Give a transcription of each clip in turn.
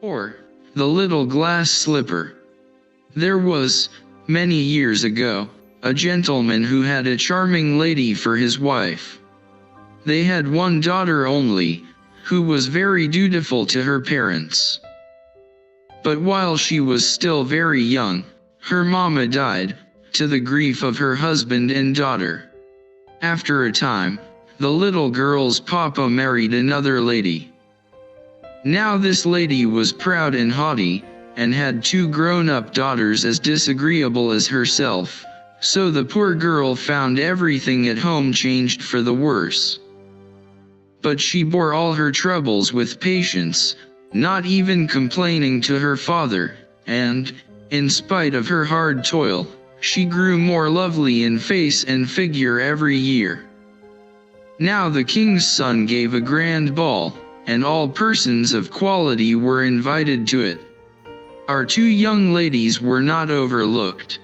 Or, the little glass slipper. There was, many years ago, a gentleman who had a charming lady for his wife. They had one daughter only, who was very dutiful to her parents. But while she was still very young, her mama died, to the grief of her husband and daughter. After a time, the little girl's papa married another lady. Now this lady was proud and haughty, and had two grown-up daughters as disagreeable as herself, so the poor girl found everything at home changed for the worse. But she bore all her troubles with patience, not even complaining to her father, and, in spite of her hard toil, she grew more lovely in face and figure every year. Now the king's son gave a grand ball, and all persons of quality were invited to it. Our two young ladies were not overlooked.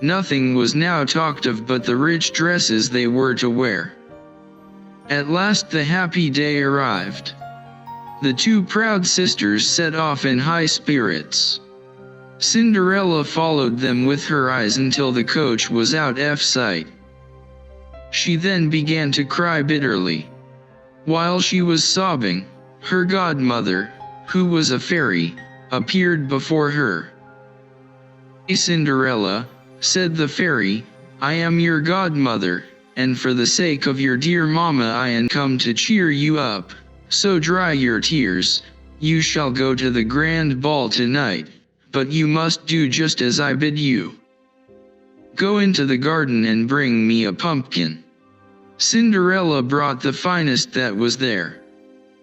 Nothing was now talked of but the rich dresses they were to wear. At last the happy day arrived. The two proud sisters set off in high spirits. Cinderella followed them with her eyes until the coach was out of sight. She then began to cry bitterly. While she was sobbing, her godmother, who was a fairy, appeared before her. "Cinderella," said the fairy, "I am your godmother, and for the sake of your dear mamma I am come to cheer you up, so dry your tears. You shall go to the grand ball tonight, but you must do just as I bid you. Go into the garden and bring me a pumpkin." Cinderella brought the finest that was there.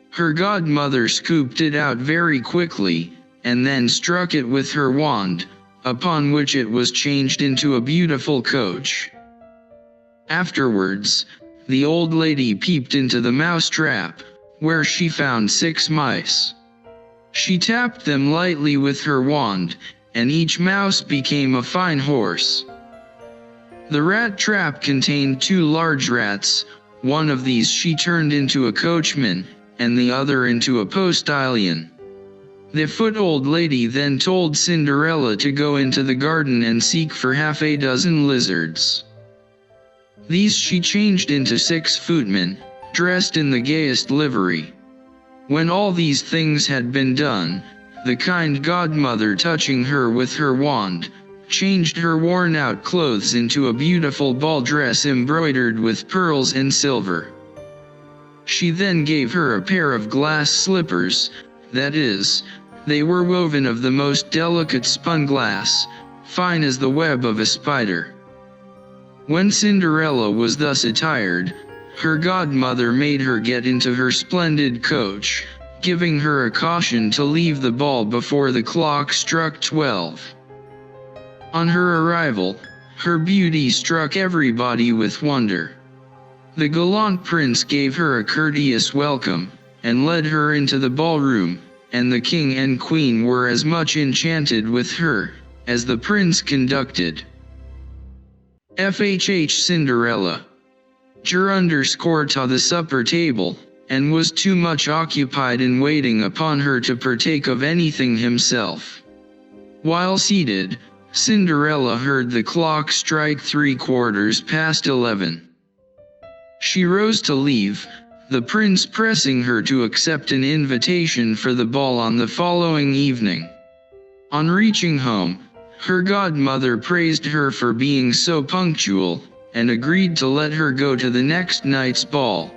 Her godmother scooped it out very quickly, and then struck it with her wand, upon which it was changed into a beautiful coach. Afterwards, the old lady peeped into the mouse-trap, where she found 6 mice. She tapped them lightly with her wand, and each mouse became a fine horse. The rat trap contained 2 large rats. One of these she turned into a coachman, and the other into a postilion. The foot old lady then told Cinderella to go into the garden and seek for half a dozen lizards. These she changed into 6 footmen, dressed in the gayest livery. When all these things had been done, the kind godmother, touching her with her wand, changed her worn-out clothes into a beautiful ball dress embroidered with pearls and silver. She then gave her a pair of glass slippers, that is, they were woven of the most delicate spun glass, fine as the web of a spider. When Cinderella was thus attired, her godmother made her get into her splendid coach, giving her a caution to leave the ball before the clock struck 12. On her arrival, her beauty struck everybody with wonder. The gallant prince gave her a courteous welcome, and led her into the ballroom, and the king and queen were as much enchanted with her, as the prince conducted. Cinderella to the supper table, and was too much occupied in waiting upon her to partake of anything himself. While seated, Cinderella heard the clock strike 11:15. She rose to leave, the prince pressing her to accept an invitation for the ball on the following evening. On reaching home, her godmother praised her for being so punctual, and agreed to let her go to the next night's ball.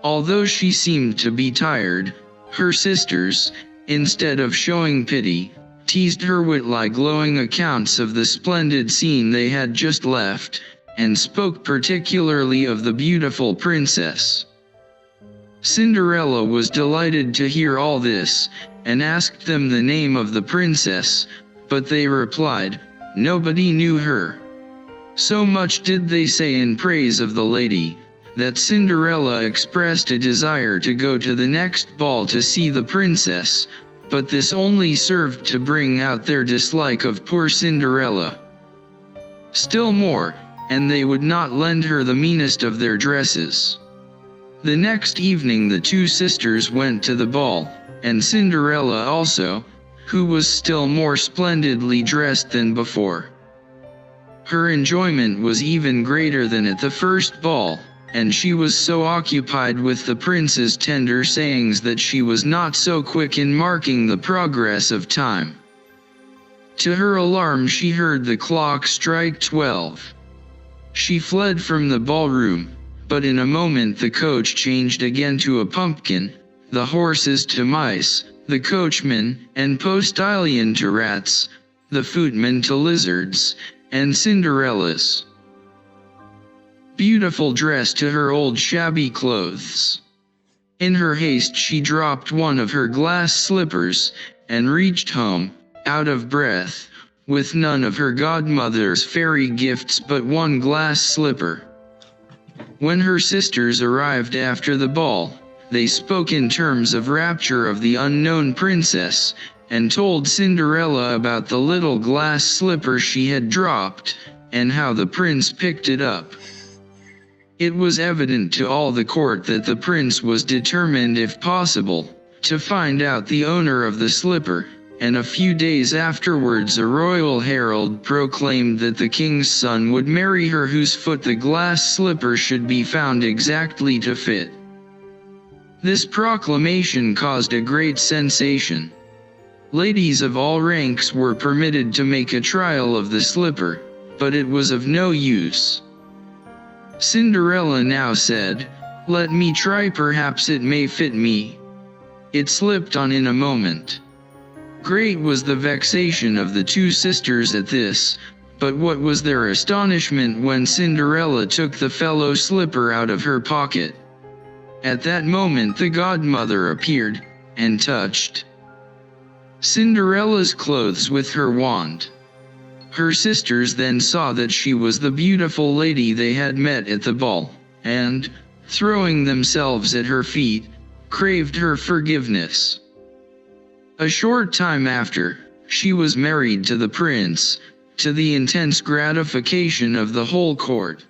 Although she seemed to be tired, her sisters, instead of showing pity, teased her with glowing accounts of the splendid scene they had just left, and spoke particularly of the beautiful princess. Cinderella was delighted to hear all this, and asked them the name of the princess, but they replied, nobody knew her. So much did they say in praise of the lady, that Cinderella expressed a desire to go to the next ball to see the princess, but this only served to bring out their dislike of poor Cinderella still more, and they would not lend her the meanest of their dresses. The next evening the 2 sisters went to the ball, and Cinderella also, who was still more splendidly dressed than before. Her enjoyment was even greater than at the first ball, and she was so occupied with the prince's tender sayings that she was not so quick in marking the progress of time. To her alarm she heard the clock strike 12. She fled from the ballroom, but in a moment the coach changed again to a pumpkin, the horses to mice, the coachman and postilion to rats, the footman to lizards, and Cinderella's beautiful dress to her old shabby clothes. In her haste she dropped one of her glass slippers, and reached home, out of breath, with none of her godmother's fairy gifts but one glass slipper. When her sisters arrived after the ball, they spoke in terms of rapture of the unknown princess, and told Cinderella about the little glass slipper she had dropped, and how the prince picked it up. It was evident to all the court that the prince was determined, if possible, to find out the owner of the slipper, and a few days afterwards a royal herald proclaimed that the king's son would marry her whose foot the glass slipper should be found exactly to fit. This proclamation caused a great sensation. Ladies of all ranks were permitted to make a trial of the slipper, but it was of no use. Cinderella now said, "Let me try, perhaps it may fit me." It slipped on in a moment. Great was the vexation of the two sisters at this, but what was their astonishment when Cinderella took the fellow slipper out of her pocket. At that moment the godmother appeared, and touched Cinderella's clothes with her wand. Her sisters then saw that she was the beautiful lady they had met at the ball, and, throwing themselves at her feet, craved her forgiveness. A short time after, she was married to the prince, to the intense gratification of the whole court.